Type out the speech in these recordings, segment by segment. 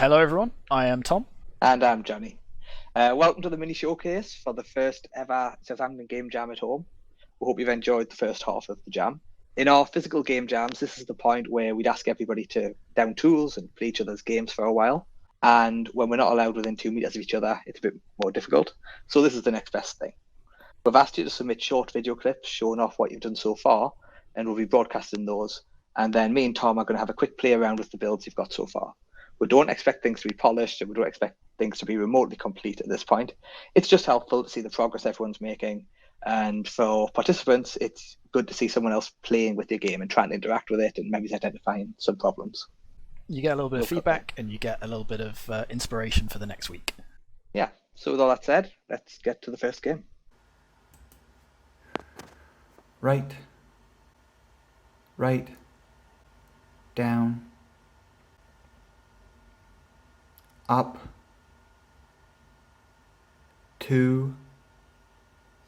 Hello, everyone. I am Tom. And I'm Johnny. Welcome to the mini showcase for the first ever Southampton Game Jam at home. We hope you've enjoyed the first half of the jam. In our physical game jams, this is the point where we'd ask everybody to down tools and play each other's games for a while. And when we're not allowed within 2 meters of each other, it's a bit more difficult. So this is the next best thing. We've asked you to submit short video clips showing off what you've done so far, and we'll be broadcasting those. And then me and Tom are going to have a quick play around with the builds you've got so far. We don't expect things to be polished, and we don't expect things to be remotely complete at this point. It's just helpful to see the progress everyone's making. And for participants, it's good to see someone else playing with your game and trying to interact with it and maybe identifying some problems. You get a little bit of feedback and you get a little bit of inspiration for the next week. Yeah, so with all that said, let's get to the first game. Right, down, up, 2,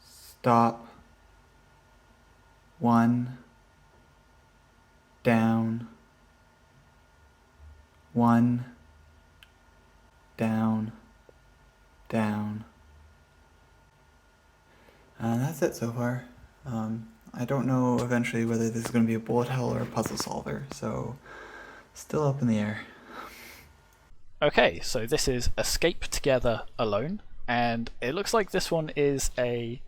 stop, 1, down, 1, down. And that's it so far. I don't know eventually whether this is going to be a bullet hell or a puzzle solver, so still up in the air. Okay, so this is Escape Together Alone, and it looks like this one is a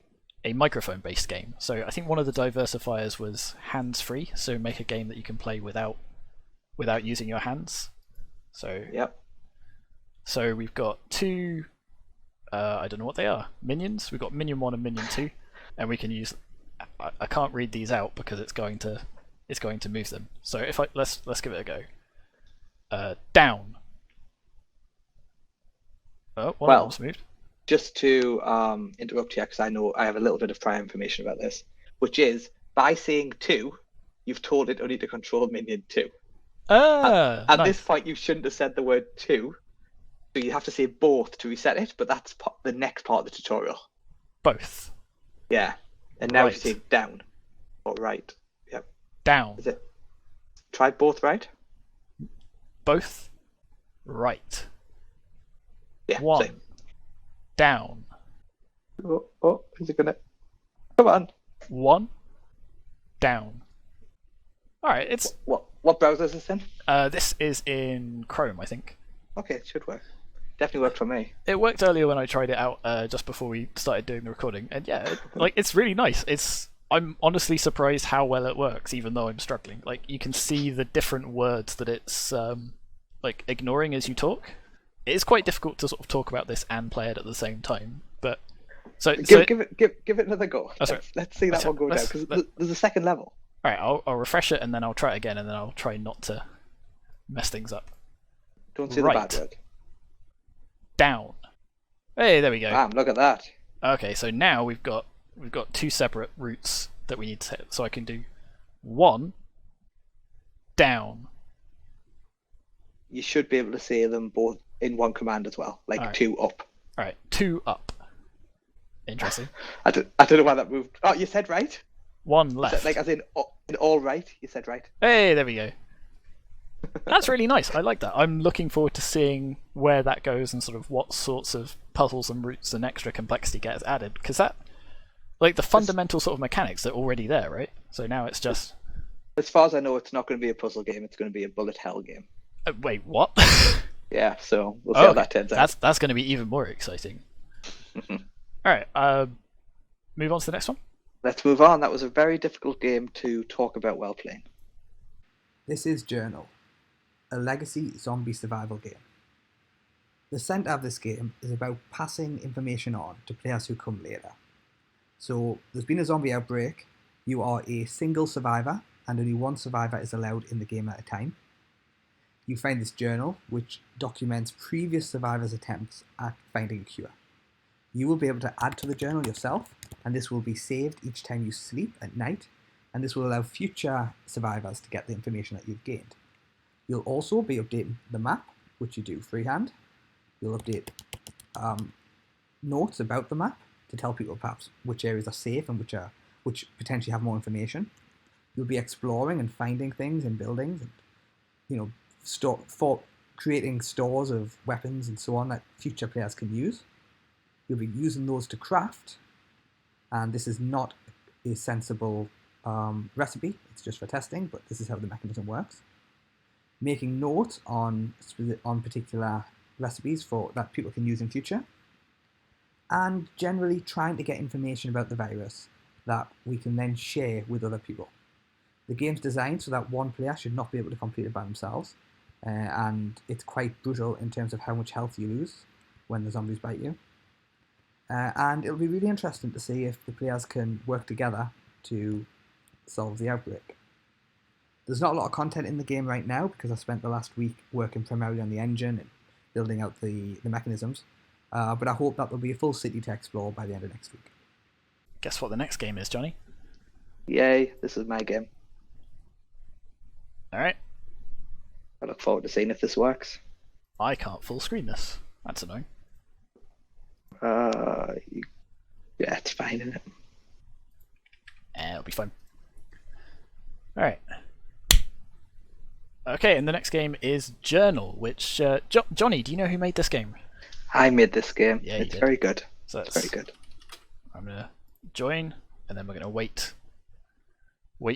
microphone-based game. So I think one of the diversifiers was hands-free, so make a game that you can play without using your hands. So Yep. So we've got two, I don't know what they are, minions. We've got minion 1 and minion 2, and we can use. I can't read these out because it's going to move them. So if let's give it a go. Down. Oh, one of them's moved. Just to interrupt here, because I know I have a little bit of prior information about this, which is by saying 2, you've told it only to control minion 2. At Nice. this point, you shouldn't have said the word 2, so you have to say both to reset it. But that's the next part of the tutorial. Both. Yeah. And now Right. you say down or right. Yep. Down. Is it? Try both right. Both. Right. Yeah. 1. Same. Down. Oh, is it gonna? Come on. 1. Down. All right. It's What browser is this in? this is in Chrome, I think. Okay, it should work. Definitely worked for me. It worked earlier when I tried it out just before we started doing the recording, and yeah, it's really nice. I'm honestly surprised how well it works, even though I'm struggling. Like you can see the different words that it's like ignoring as you talk. It is quite difficult to sort of talk about this and play it at the same time, but Give it another go. Oh, sorry. Let's see that one go down because there's a second level. All right, I'll refresh it and then I'll try it again, and then I'll try not to mess things up. Don't say Right. the bad word. Down. Hey, there we go. Bam! Look at that. Okay, so now we've got 2 separate routes that we need to hit. So I can do 1 down. You should be able to say them both in one command as well, like Alright. 2 up. All right, 2 up. Interesting. I don't know why that moved. Oh, you said right. 1 left. Like as in all right. You said right. Hey, there we go. That's really nice. I like that. I'm looking forward to seeing where that goes and sort of what sorts of puzzles and routes and extra complexity gets added. Because that, like the fundamental sort of mechanics are already there, right? So now it's just. As far as I know, it's not going to be a puzzle game. It's going to be a bullet hell game. Wait, what? Yeah, so we'll see how that turns out. That's going to be even more exciting. All right, move on to the next one. Let's move on. That was a very difficult game to talk about while playing. This is Journal, a legacy zombie survival game. The centre of this game is about passing information on to players who come later. So there's been a zombie outbreak, you are a single survivor, and only one survivor is allowed in the game at a time. You find this journal, which documents previous survivors' attempts at finding a cure. You will be able to add to the journal yourself, and this will be saved each time you sleep at night, and this will allow future survivors to get the information that you've gained. You'll also be updating the map, which you do freehand. You'll update notes about the map to tell people perhaps which areas are safe and which potentially have more information. You'll be exploring and finding things in buildings, and creating stores of weapons and so on that future players can use. You'll be using those to craft, and this is not a sensible recipe. It's just for testing, but this is how the mechanism works. Making notes on particular recipes that people can use in future, and generally trying to get information about the virus that we can then share with other people. The game's designed so that one player should not be able to complete it by themselves, and it's quite brutal in terms of how much health you lose when the zombies bite you. And it'll be really interesting to see if the players can work together to solve the outbreak. There's not a lot of content in the game right now because I spent the last week working primarily on the engine and building out the mechanisms, but I hope that there'll be a full city to explore by the end of next week. Guess what the next game is, Johnny? Yay, this is my game. Alright. I look forward to seeing if this works. I can't full screen this. That's annoying. Yeah, it's fine, isn't it? It'll be fun. Alright. Okay, and the next game is Journal, which... Johnny, do you know who made this game? I made this game. Yeah, you it's did. very good. So It's very good. I'm going to join, and then we're going to wait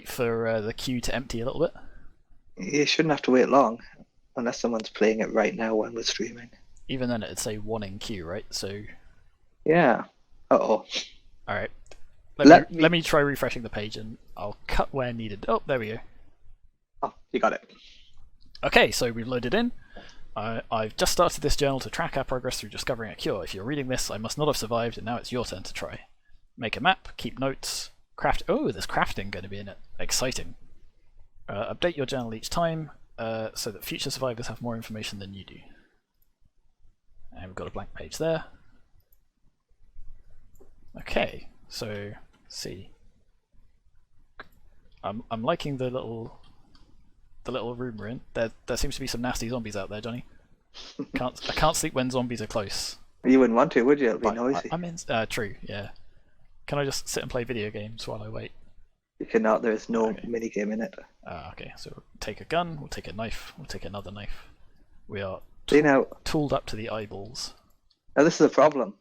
for the queue to empty a little bit. You shouldn't have to wait long, unless someone's playing it right now when we're streaming. Even then it'd say 1 in queue, right? So... Yeah. Uh-oh. Alright. Let Let me try refreshing the page, and I'll cut where needed. Oh, there we go. Oh, you got it. Okay, so we've loaded in. I've just started this journal to track our progress through discovering a cure. If you're reading this, I must not have survived, and now it's your turn to try. Make a map, keep notes, craft... Oh, there's crafting going to be in it. Exciting. Update your journal each time, so that future survivors have more information than you do. And we've got a blank page there. Okay, so let's see. I'm liking the little room we're in. There seems to be some nasty zombies out there, Johnny. I can't sleep when zombies are close. You wouldn't want to, would you? It'll be Right, noisy. I'm in. True, yeah. Can I just sit and play video games while I wait? You cannot. There is no Okay. minigame in it. Okay, so we'll take a gun, we'll take a knife, we'll take another knife. We are See now, tooled up to the eyeballs. now this is a problem.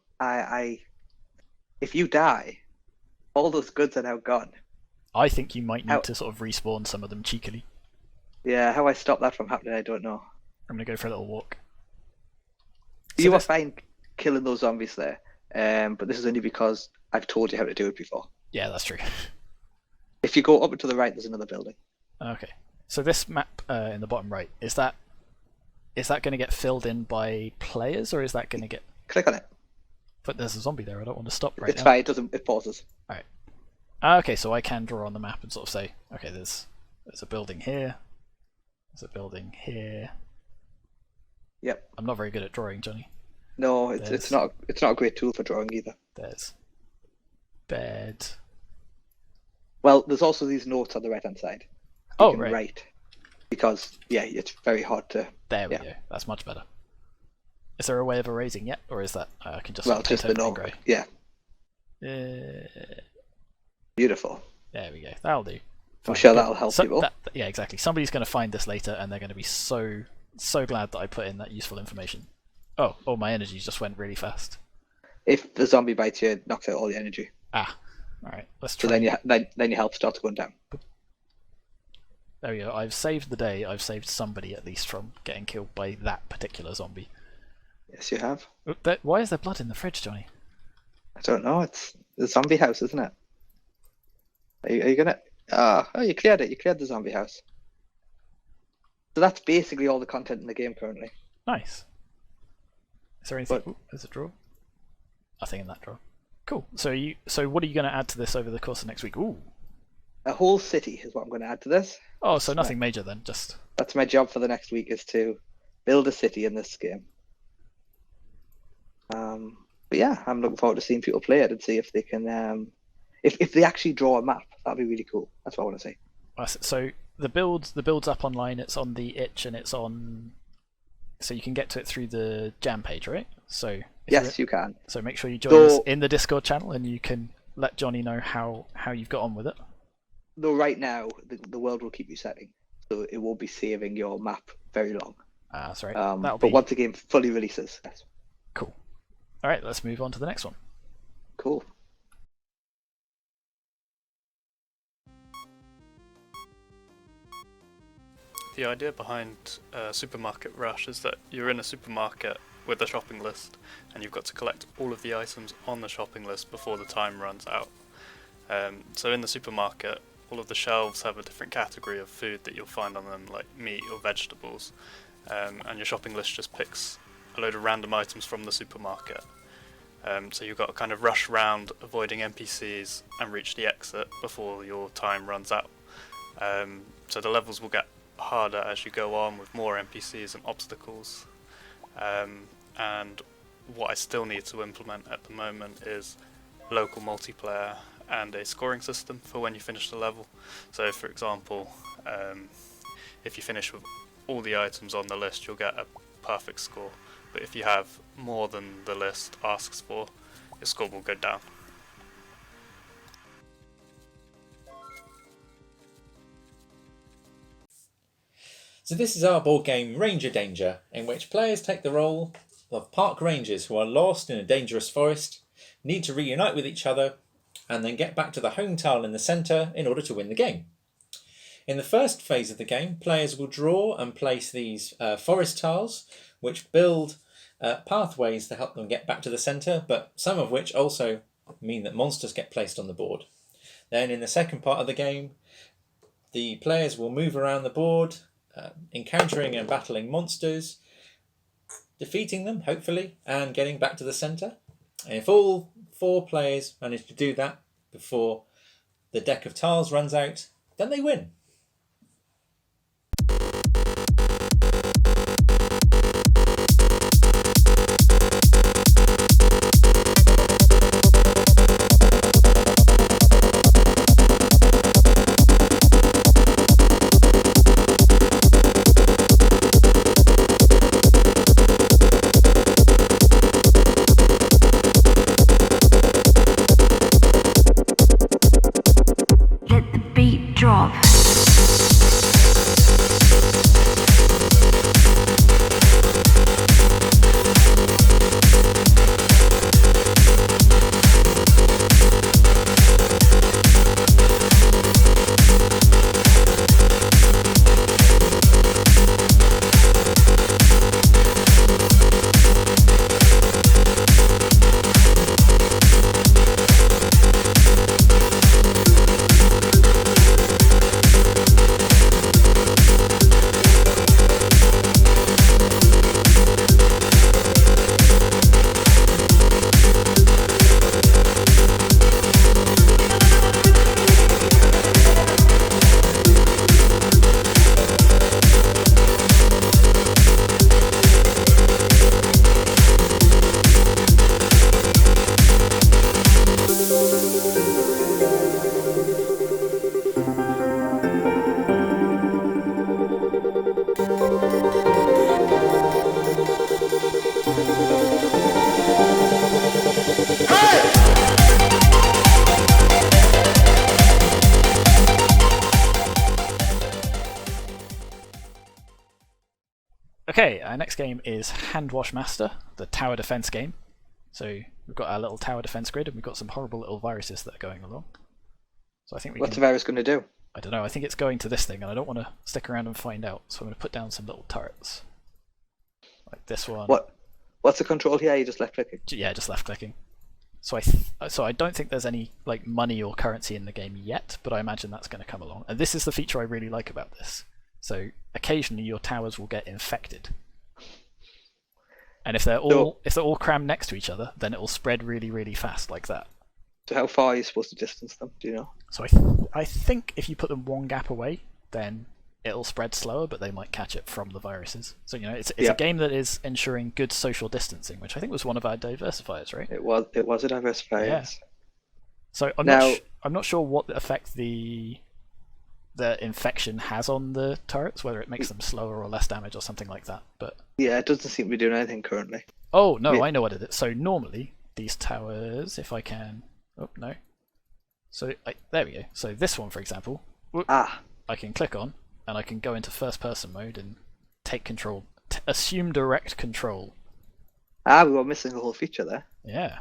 If you die, all those goods are now gone. I think you might need How- to sort of respawn some of them cheekily. Yeah, how I stop that from happening, I don't know. I'm gonna go for a little walk. You were this- fine killing those zombies there, but this is only because I've told you how to do it before. Yeah, that's true. If you go up and to the right, there's another building. Okay, so this map in the bottom right, is that going to get filled in by players, or is that going to get... Click on it. But there's a zombie there, I don't want to stop right It's now. fine. It doesn't. It pauses. Okay, so I can draw on the map and sort of say, okay, there's a building here, there's a building here. Yep. I'm not very good at drawing, Johnny. No, it's not a great tool for drawing either. There's bed. Well, there's also these notes on the right hand side. You Oh, can right. write because it's very hard to. There we Yeah. go. That's much better. Is there a way of erasing yet, or is that I can just Well, paint just the everything normal. grey? Yeah, beautiful. There we go. That'll do. I'm Fine. sure Good. that'll help people. Yeah, exactly. Somebody's going to find this later, and they're going to be so glad that I put in that useful information. Oh, my energy just went really fast. If the zombie bites you, it knocks out all the energy. Ah, all right. Let's So try. then your health starts going down. There we go. I've saved the day. I've saved somebody at least from getting killed by that particular zombie. Yes, you have. Oh, why is there blood in the fridge, Johnny? I don't know. It's the zombie house, isn't it? Are you gonna? Oh, you cleared it. You cleared the zombie house. So that's basically all the content in the game currently. Nice. Is there anything? But- Ooh, there's a drawer. Nothing in that drawer. Cool. So what are you going to add to this over the course of next week? Ooh. A whole city is what I'm going to add to this. Oh, so nothing major then. Just That's my job for the next week, is to build a city in this game. But yeah, I'm looking forward to seeing people play it and see if they can, if they actually draw a map. That'd be really cool. That's what I want to see. so the build's up online. It's on the itch and it's on. So you can get to it through the jam page, right? So if Yes, you can. So make sure you join us Though- in the Discord channel, and you can let Johnny know how you've got on with it. Though right now, the world will keep resetting, so it won't be saving your map very long. That's right. But once the game fully releases. Yes. Cool. All right, let's move on to the next one. Cool. The idea behind Supermarket Rush is that you're in a supermarket with a shopping list, and you've got to collect all of the items on the shopping list before the time runs out. So in the supermarket, all of the shelves have a different category of food that you'll find on them, like meat or vegetables, and your shopping list just picks a load of random items from the supermarket. So you've got to kind of rush round, avoiding NPCs, and reach the exit before your time runs out. So the levels will get harder as you go on, with more NPCs and obstacles. And what I still need to implement at the moment is local multiplayer and a scoring system for when you finish the level. So for example, if you finish with all the items on the list, you'll get a perfect score, but if you have more than the list asks for, your score will go down. So this is our board game Ranger Danger, in which players take the role of park rangers who are lost in a dangerous forest, need to reunite with each other, and then get back to the home tile in the centre in order to win the game. In the first phase of the game, players will draw and place these forest tiles, which build pathways to help them get back to the centre, but some of which also mean that monsters get placed on the board. Then in the second part of the game, the players will move around the board, encountering and battling monsters, defeating them, hopefully, and getting back to the centre. And if all 4 players manage to do that before the deck of tiles runs out, then they win. Let the beat drop. Okay, our next game is Handwash Master, the tower defense game. So we've got our little tower defense grid, and we've got some horrible little viruses that are going along. So I think What's the virus going to do? I don't know. I think it's going to this thing, and I don't want to stick around and find out. So I'm going to put down some little turrets, like this one. What's the control here? You just left clicking. Yeah, just left clicking. So I don't think there's any like money or currency in the game yet, but I imagine that's going to come along. And this is the feature I really like about this. So occasionally your towers will get infected, and if they're all crammed next to each other, then it will spread really, really fast like that. So how far are you supposed to distance them? Do you know? So I think if you put them one gap away, then it'll spread slower, but they might catch it from the viruses. So it's a game that is ensuring good social distancing, which I think was one of our diversifiers, right? It was a diversifier. Yeah. Yes. So I'm not sure what effect the infection has on the turrets, whether it makes them slower or less damage or something like that. But yeah, it doesn't seem to be doing anything currently. oh no, I know what it is. So normally these towers, if I can, oh no. So there we go. So this one, for example, I can click on, and I can go into first person mode and take control assume direct control. Ah, we were missing a whole feature there. Yeah.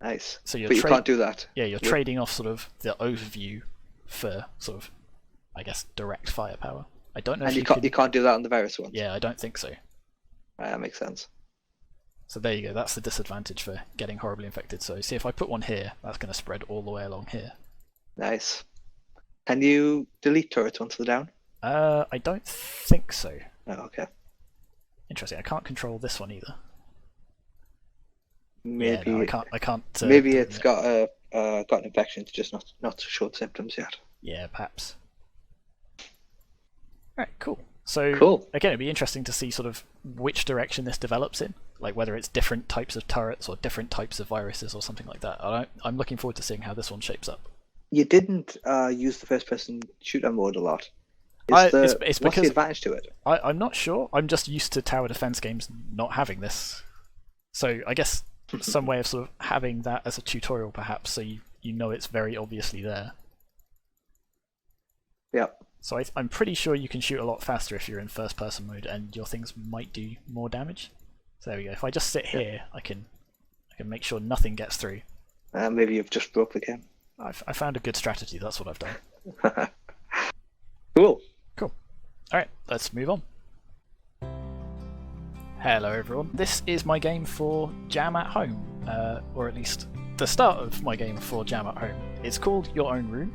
Nice. So But you can't do that. Yeah, you're trading off sort of the overview for sort of, I guess, direct firepower. I don't know And if you can't do that on the Varus one. Yeah, I don't think so. That makes sense. So there you go, that's the disadvantage for getting horribly infected. So see, if I put one here, that's going to spread all the way along here. Nice. Can you delete turrets once they're down? I don't think so. Oh, okay. Interesting, I can't control this one either. Maybe Yeah, no, I can't. maybe it's got an infection. It's just not showed symptoms yet. Yeah, perhaps. Alright, cool. So Cool. again, it'd be interesting to see sort of which direction this develops in, like whether it's different types of turrets or different types of viruses or something like that. I'm looking forward to seeing how this one shapes up. You didn't use the first-person shooter mode a lot. It's What's because the advantage to it? I'm not sure. I'm just used to tower defense games not having this. So I guess some way of sort of having that as a tutorial, perhaps, so you know it's very obviously there. Yep. So I'm pretty sure you can shoot a lot faster if you're in first-person mode, and your things might do more damage. So there we go. If I just sit here, I can make sure nothing gets through. Maybe you've just broke the game. I found a good strategy. That's what I've done. Cool. Cool. All right, let's move on. Hello everyone. This is my game for Jam at Home, or at least the start of my game for Jam at Home. It's called Your Own Room,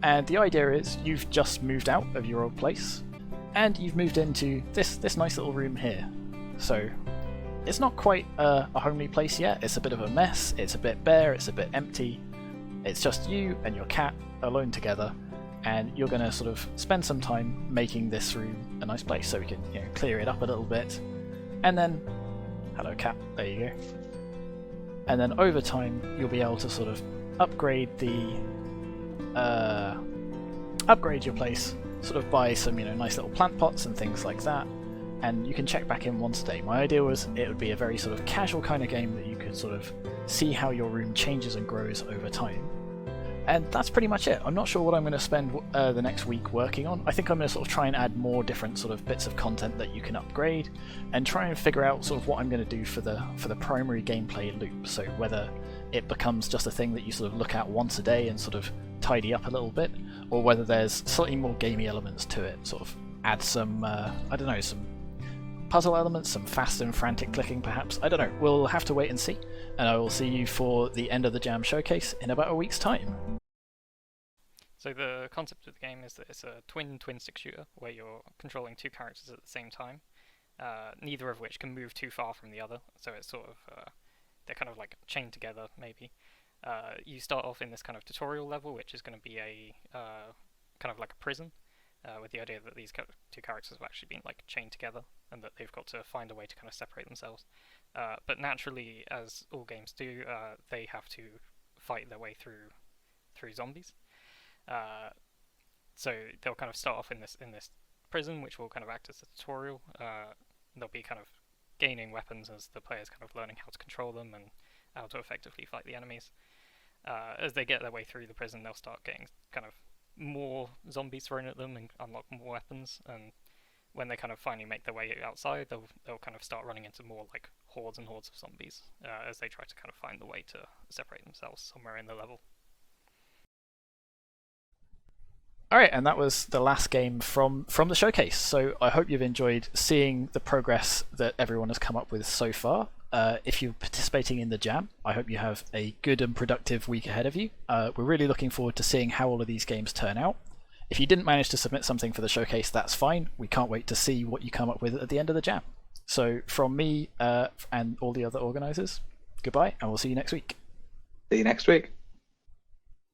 and the idea is you've just moved out of your old place, and you've moved into this nice little room here. So it's not quite a homely place yet. It's a bit of a mess. It's a bit bare. It's a bit empty. It's just you and your cat alone together, and you're going to sort of spend some time making this room a nice place, so we can clear it up a little bit. And then, hello cat, there you go. And then over time, you'll be able to sort of upgrade upgrade your place, sort of buy some nice little plant pots and things like that. And you can check back in once a day. My idea was it would be a very sort of casual kind of game that you could sort of see how your room changes and grows over time. And that's pretty much it. I'm not sure what I'm going to spend the next week working on. I think I'm going to sort of try and add more different sort of bits of content that you can upgrade, and try and figure out sort of what I'm going to do for the primary gameplay loop. So whether it becomes just a thing that you sort of look at once a day and sort of tidy up a little bit, or whether there's slightly more gamey elements to it. Sort of add some, I don't know, some puzzle elements, some fast and frantic clicking perhaps. I don't know. We'll have to wait and see. And I will see you for the end of the Jam showcase in about a week's time. So the concept of the game is that it's a twin stick shooter where you're controlling two characters at the same time, neither of which can move too far from the other. So it's sort of they're kind of like chained together maybe. You start off in this kind of tutorial level, which is going to be a kind of like a prison, with the idea that these two characters have actually been like chained together and that they've got to find a way to kind of separate themselves. But naturally, as all games do, they have to fight their way through zombies. So they'll kind of start off in this prison, which will kind of act as a tutorial. They'll be kind of gaining weapons as the player's kind of learning how to control them and how to effectively fight the enemies. As they get their way through the prison, they'll start getting kind of more zombies thrown at them and unlock more weapons. And when they kind of finally make their way outside, they'll kind of start running into more like hordes and hordes of zombies as they try to kind of find the way to separate themselves somewhere in the level. Alright, and that was the last game from the showcase. So I hope you've enjoyed seeing the progress that everyone has come up with so far. If you're participating in the Jam, I hope you have a good and productive week ahead of you. We're really looking forward to seeing how all of these games turn out. If you didn't manage to submit something for the showcase, that's fine. We can't wait to see what you come up with at the end of the Jam. So from me and all the other organisers, goodbye, and we'll see you next week. See you next week.